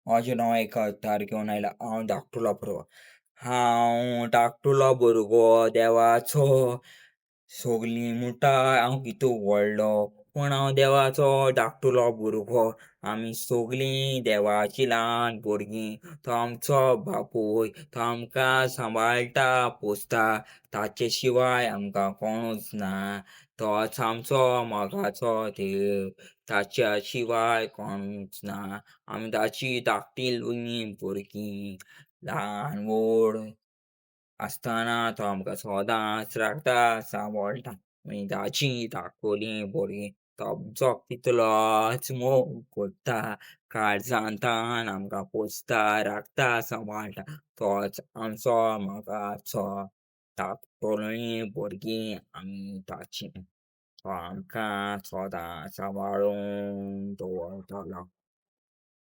माझे नाव एका तारीख घेऊन आयला हांव धाकटुला भुरगो. हांव धाकटुलो भुरगो देवाचो सगळीं म्हणटाय हांव कितू व्हडलो पूण हांव देवाचो धाकटुलो भुरगो. आमी सगळीं देवाची ल्हान भुरगीं. तो आमचो बापूय, तो आमकां सांबाळटा पोसता. ताचे शिवाय आमकां कोणूच ना. तोच आमचो मोगाचो देव. ताच्या शिवाय कोणूच ना. आमी ताची धाकटीं भुरगीं. ल्हान व्हड आसतना तो आमकां सदांच राखता सांबाळटा. आमी ताची धाकटुलीं भुरगीं. तो आमचो कितलोच मोग करता. काळजांत आमकां पोसता, राखता, सांबाळटा. तोच आमचो मोगाचो धाकटुलीं भुरगीं आमी ताचीं. तो आमकां सदां सांबाळून दवरतलो.